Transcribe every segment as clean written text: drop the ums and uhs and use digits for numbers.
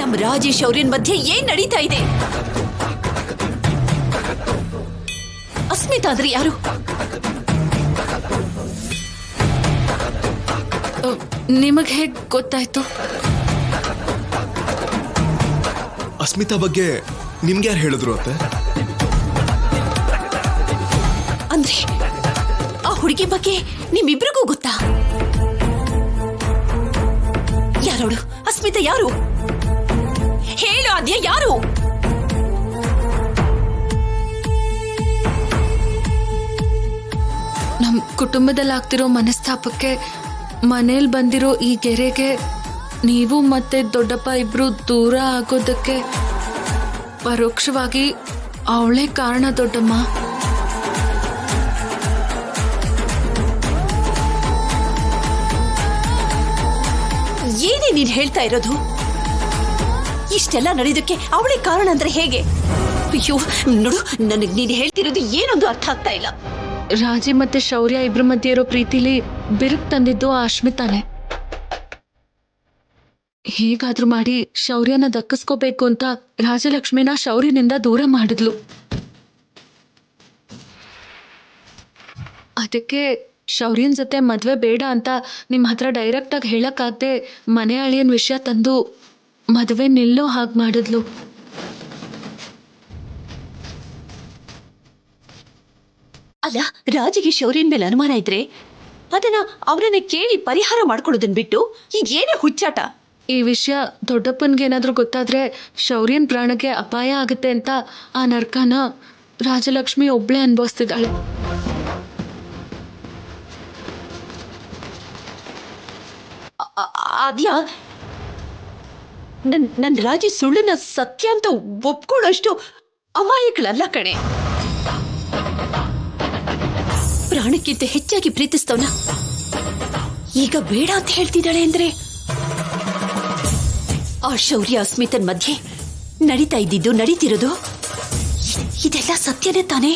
ನಮ್ ರಾಜಿ ಶೌರ್ಯನ್ ಮಧ್ಯೆ ಏನ್ ನಡೀತಾ ಇದೆ? ಅಸ್ಮಿತಾ ಅಂದ್ರೆ ಯಾರು? ನಿಮಗೆ ಹೇಗೆ ಗೊತ್ತಾಯ್ತು? ಅಸ್ಮಿತಾ ಬಗ್ಗೆ ನಿಮ್ಗೆ ಯಾರು ಹೇಳಿದ್ರು ಅತ್ತೆ? ಅಂದ್ರೆ ಆ ಹುಡುಗಿ ಬಗ್ಗೆ ನಿಮ್ಮಿಬ್ರಿಗೂ ಗೊತ್ತಾ? ಯಾರೋಡು? ಅಸ್ಮಿತಾ ಯಾರು? ಹೇಳು ಆದ್ಯ, ಯಾರು? ನಮ್ಮ ಕುಟುಂಬದಲ್ಲಿ ಆಗ್ತಿರೋ ಮನಸ್ತಾಪಕ್ಕೆ ಮನೇಲಿ ಬಂದಿರೋ ಈ ಗೆರೆಗೆ ನೀವು ಮತ್ತೆ ದೊಡ್ಡಪ್ಪ ಇಬ್ರು ದೂರ ಆಗೋದಕ್ಕೆ ಪರೋಕ್ಷವಾಗಿ ಅವಳೇ ಕಾರಣ ದೊಡ್ಡಮ್ಮ. ಏನೇ ನೀನ್ ಹೇಳ್ತಾ ಇರೋದು? ಇಷ್ಟೆಲ್ಲ ನಡೆಯೋದಕ್ಕೆ ಅವಳೇ ಕಾರಣ ಅಂದ್ರೆ ಹೇಗೆ? ಅಯ್ಯೋ ನೋಡು, ನನಗ್ ನೀನ್ ಹೇಳ್ತಿರೋದು ಏನೊಂದು ಅರ್ಥ ಆಗ್ತಾ ಇಲ್ಲ. ರಾಜಿ ಮತ್ತೆ ಶೌರ್ಯ ಇಬ್ರ ಮಧ್ಯೆ ಇರೋ ಪ್ರೀತಿಲಿ ಬಿರುಕು ತಂದಿದ್ದು ಆ ಅಶ್ಮಿತಾನೆ. ಹೇಗಾದ್ರೂ ಮಾಡಿ ಶೌರ್ಯನ ದಕ್ಕಿಸ್ಕೋಬೇಕು ಅಂತ ರಾಜಲಕ್ಷ್ಮಿನ ಶೌರ್ಯನಿಂದ ದೂರ ಮಾಡಿದ್ಲು. ಅದಕ್ಕೆ ಶೌರ್ಯನ್ ಜೊತೆ ಮದ್ವೆ ಬೇಡ ಅಂತ ನಿಮ್ಮ ಹತ್ರ ಡೈರೆಕ್ಟ್ ಆಗಿ ಹೇಳಕ್ಕಾಗದೆ ಮನೆ ಅಳಿಯನ್ ವಿಷಯ ತಂದು ಮದುವೆ ನಿಲ್ಲೋ ಹಾಗೆ ಮಾಡಿದ್ಲು. ಅಲ್ಲ, ರಾಜಿಗೆ ಶೌರ್ಯನ್ ಮೇಲೆ ಅನುಮಾನ ಇದ್ರೆ ಅದನ್ನ ಅವರನ್ನ ಕೇಳಿ ಪರಿಹಾರ ಮಾಡ್ಕೊಳ್ಳೋದನ್ ಬಿಟ್ಟು ಈಗ ಏನೇ ಹುಚ್ಚಾಟ? ಈ ವಿಷಯ ದೊಡ್ಡಪ್ಪನ್ಗೆ ಏನಾದ್ರೂ ಗೊತ್ತಾದ್ರೆ ಶೌರ್ಯನ್ ಪ್ರಾಣಕ್ಕೆ ಅಪಾಯ ಆಗುತ್ತೆ ಅಂತ ಆ ನರ್ಕನ ರಾಜಲಕ್ಷ್ಮಿ ಒಬ್ಳೆ ಅನುಭವಿಸ್ತಿದ್ದಾಳೆ. ಆದ್ಯಾ, ನನ್ ರಾಜಿ ಸುಳ್ಳನ್ನ ಸತ್ಯ ಅಂತ ಒಪ್ಕೊಳ್ಳೋಷ್ಟು ಅಮಾಯಕಳಲ್ಲ ಕಣೆ. ಪ್ರಾಣಕ್ಕಿಂತ ಹೆಚ್ಚಾಗಿ ಪ್ರೀತಿಸ್ತವನ ಈಗ ಬೇಡ ಅಂತ ಹೇಳ್ತಿದ್ದಾಳೆ ಅಂದ್ರೆ ಆ ಶೌರ್ಯ ಅಸ್ಮಿತನ್ ಮಧ್ಯೆ ನಡೀತಿರೋದು ಇದೆಲ್ಲ ಸತ್ಯನೇ ತಾನೇ?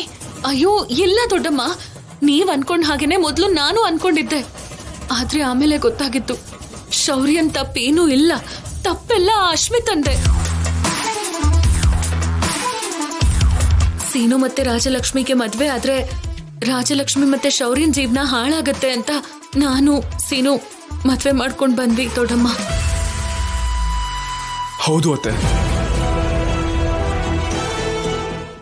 ಅಯ್ಯೋ ಇಲ್ಲ ದೊಡ್ಡಮ್ಮ, ನೀವ್ ಅನ್ಕೊಂಡ್ ಹಾಗೇನೆ ಮೊದ್ಲು ನಾನು ಅನ್ಕೊಂಡಿದ್ದೆ. ಆದ್ರೆ ಆಮೇಲೆ ಗೊತ್ತಾಗಿತ್ತು ಶೌರ್ಯನ್ ತಪ್ಪೇನೂ ಇಲ್ಲ, ತಪ್ಪೆಲ್ಲ ಅಶ್ಮಿತಂದೆ. ಸೀನು ಮತ್ತೆ ರಾಜಲಕ್ಷ್ಮಿಗೆ ಮದ್ವೆ ಆದ್ರೆ ರಾಜಲಕ್ಷ್ಮಿ ಮತ್ತೆ ಶೌರ್ಯನ್ ಜೀವನ ಹಾಳಾಗತ್ತೆ ಅಂತ ನಾನು ಸೀನು ಮದ್ವೆ ಮಾಡ್ಕೊಂಡ್ ಬಂದ್ವಿ ದೊಡ್ಡಮ್ಮ. ಹೌದು ಅತ್ತೆ.